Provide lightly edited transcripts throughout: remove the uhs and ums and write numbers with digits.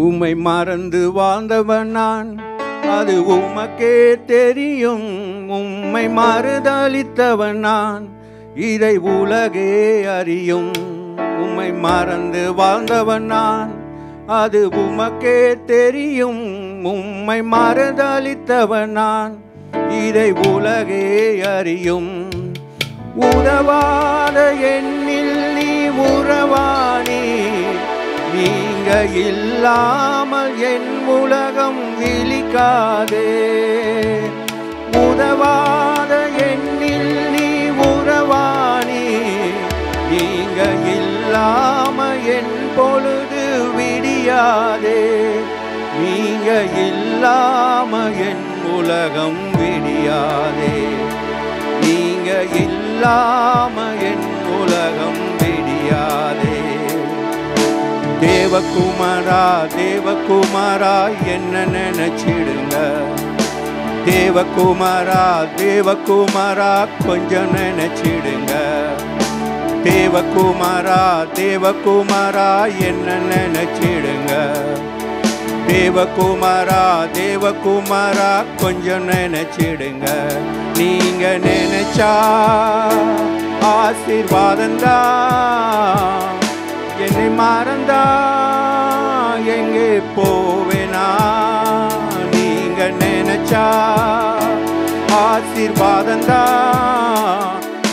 உம்மை மறந்து வாழ்ந்தவன் நான், அது உமக்கே தெரியும். உம்மை மறுதலித்தவன் நான், இதை உலகே அறியும். உம்மை மறந்து வாழ்ந்தவன் நான், அது உமக்கே தெரியும். உம்மை மறுதலித்தவன் நான், இதை உலகே அறியும். உதவாத எண்ணில் நீ உறவானி, நீங்க இல்லாமல் என் உலகம் விழிக்காதே. உதவாத எண்ணில் நீ உறவானி, நீங்க இல்லாம என் பொழுது விடியாதே. நீங்க இல்லாம என் உலகம் விடியாதே. நீங்க இல்லாம என் உலகம் விடியாதே. தேவகுமாரா தேவகுமாரா என்ன நினைச்சிடுங்க. தேவகுமாரா தேவகுமாரா கொஞ்சம் நினைச்சிடுங்க. தேவகுமாரா தேவகுமாரா என்ன நினைச்சிடுங்க. தேவகுமாரா தேவகுமாரா கொஞ்சம் நினைச்சிடுங்க. நீங்க நினைச்சா ஆசீர்வாதந்தா, என்னை மறந்தா எங்கே போவேனா. நீங்க நினைச்சா ஆசீர்வாதந்தா,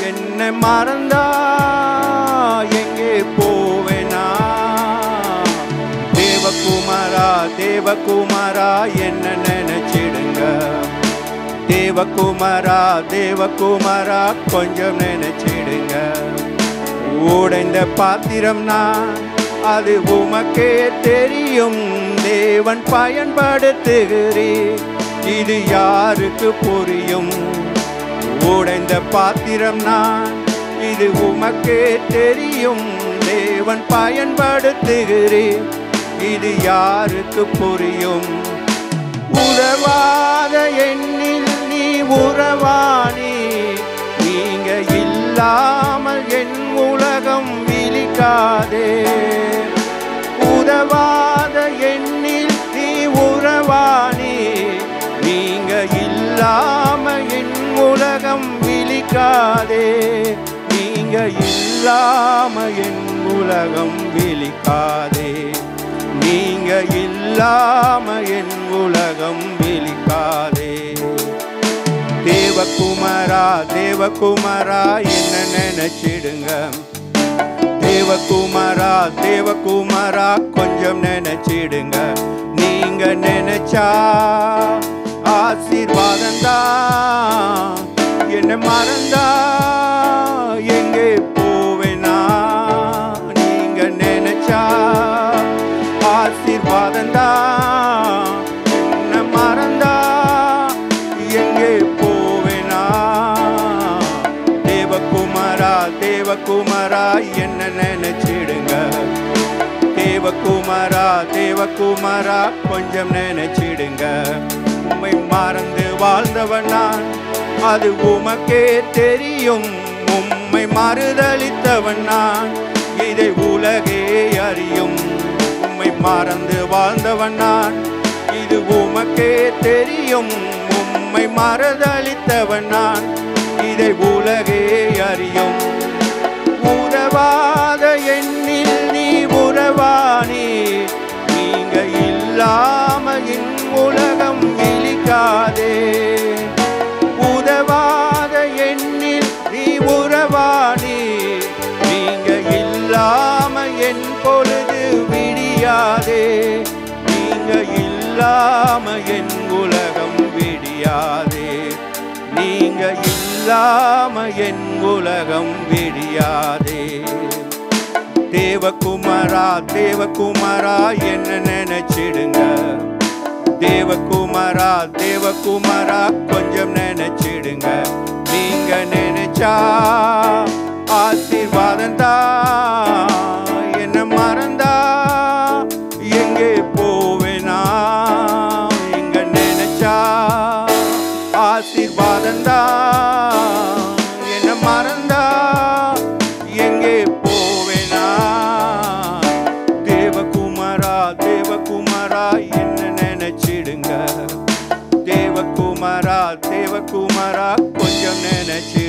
என்னை மறந்தா எங்கே போவேனா. தேவகுமாரா தேவகுமாரா என்ன நினைச்சிடுங்க. தேவகுமாரா தேவகுமாரா கொஞ்சம் நினைச்சிடுங்க. உடைந்த பாத்திரம் நான், அது உமக்கே தெரியும். தேவன் பயன்படுத்துகிறீர், இது யாருக்கு புரியும். உடைந்த பாத்திரம் நான், இது உமக்கே தெரியும். தேவன் பயன்படுத்துகிறீர், இது யாருக்கு புரியும். உறவாத எண்ணில் நீ உறவானி, நீங்க இல்லாமல் என் உலகம் விழிக்காதே. உதவாத எண்ணில் நீ உறவானி, நீங்க இல்லாம என் உலகம் விழிக்காதே. நீங்க இல்லாம என் உலகம் விழிக்காதே. நீங்க இல்லாம என் உலகம் விழிக்காதே. தேவகுமாரா தேவகுமாரா என்ன நினைச்சிடுங்க. தேவகுமாரா தேவகுமாரா கொஞ்சம் நினைச்சிடுங்க. நீங்க நினைச்சா ஆசீர்வாதந்தா, என்னை மறந்தா எங்கே போவேனா. நீங்க நினைச்சா ஆசீர்வாதந்தா, என்னை மறந்தா எங்கே போவேனா. தேவகுமாரா தேவகுமாரா என்ன நினைச்சிடுங்க. தேவகுமாரா தேவகுமாரா கொஞ்சம் நினைச்சிடுங்க. உம்மை மறந்து வாழ்ந்தவன் நான், அது உமக்கே தெரியும். உம்மை மறுதலித்தவன் நான், இதை உலகே அறியும். உம்மை மறந்து வாழ்ந்தவன் நான், இது உமக்கே தெரியும். உம்மை மறுதலித்தவன் நான், இதை உலகே அறியும். உறவாத எண்ணில் நீ உறவானி, நீங்க இல்லாம என் உலகம் விழிக்காதே. உதவாத எண்ணில் நீ உறவானி, நீங்க இல்லாம என் பொழுது விடியாதே. நீங்க இல்லாம என் உலகம் விடியாதே. நீங்க இல்லாம என் உலகம் விடியாதே. தேவகுமாரா தேவகுமாரா என்ன நினைச்சிடுங்க. தேவகுமாரா தேவகுமாரா கொஞ்சம் நினைச்சிடுங்க. நீங்க நினைச்சா ஆசீர்வாதந்தா, என்ன மறந்தா எங்கே போவேனா. நீங்க நினைச்சா ஆசீர்வாதந்தா, என்ன மறந்தா எங்கே போவேனா. தேவகுமாரா தேவகுமாரா தேவகுமாரா என்ன நினைச்சிடுங்க. தேவகுமாரா தேவகுமாரா கொஞ்சம் நினைச்சு